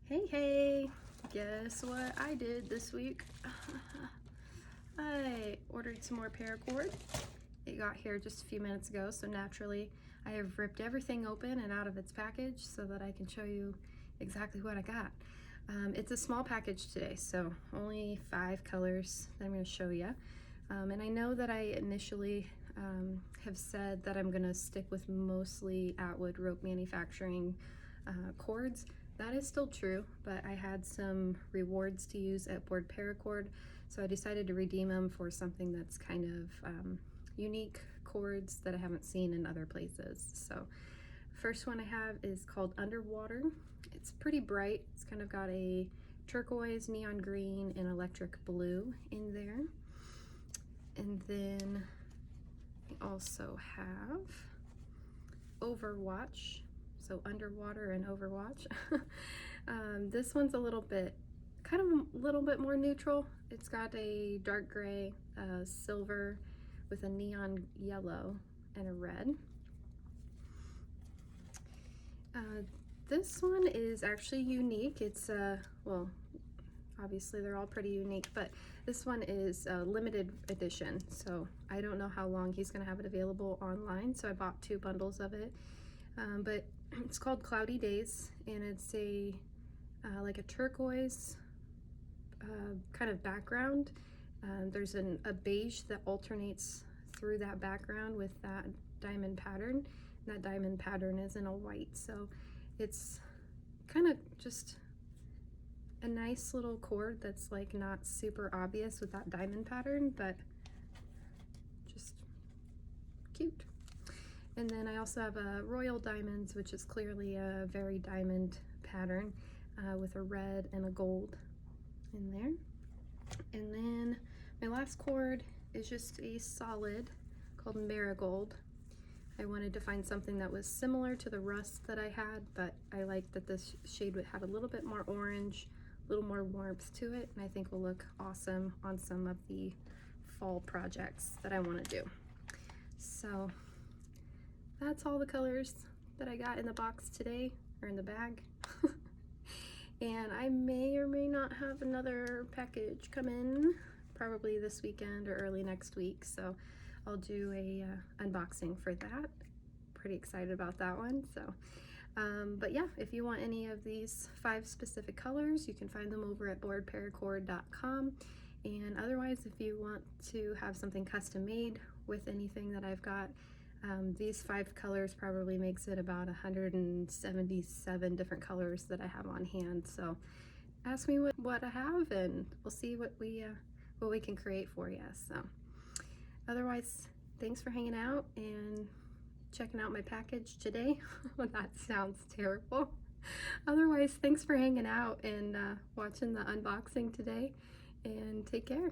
Hey, guess what I did this week? I ordered some more Paracord. It got here just a few minutes ago, so naturally I have ripped everything open and out of its package so that I can show you exactly what I got. It's a small package today, so only 5 colors that I'm going to show you. And I know that I initially have said that I'm going to stick with mostly Atwood rope manufacturing cords. That is still true, but I had some rewards to use at Board Paracord, so I decided to redeem them for something that's kind of unique cords that I haven't seen in other places. So first one I have is called Underwater. It's pretty bright. It's kind of got a turquoise, neon green, and electric blue in there. And then I also have Overwatch. So Underwater and Overwatch. This one's a little bit more neutral. It's got a dark gray, silver with a neon yellow and a red. This one is actually unique. It's well, obviously they're all pretty unique, but this one is a limited edition, so I don't know how long he's gonna have it available online, so I bought 2 bundles of it. But it's called Cloudy Days, and it's a like a turquoise kind of background. There's a beige that alternates through that background with that diamond pattern. And that diamond pattern is in a white, so it's kind of just a nice little cord that's like not super obvious with that diamond pattern, but just cute. And then I also have a Royal Diamonds, which is clearly a very diamond pattern with a red and a gold in there. And then my last cord is just a solid called Marigold. I wanted to find something that was similar to the rust that I had, but I liked that this shade would have a little bit more orange, a little more warmth to it, and I think will look awesome on some of the fall projects that I want to do. So that's all the colors that I got in the box today, or in the bag. And I may or may not have another package come in, probably this weekend or early next week, so I'll do a unboxing for that. Pretty excited about that one. So but yeah, if you want any of these 5 specific colors, you can find them over at boardparacord.com. And otherwise, if you want to have something custom made with anything that I've got, these 5 colors probably makes it about 177 different colors that I have on hand. So ask me what I have, and we'll see what we can create for you. So otherwise, thanks for hanging out and checking out my package today. That sounds terrible. Otherwise, thanks for hanging out and watching the unboxing today, and take care.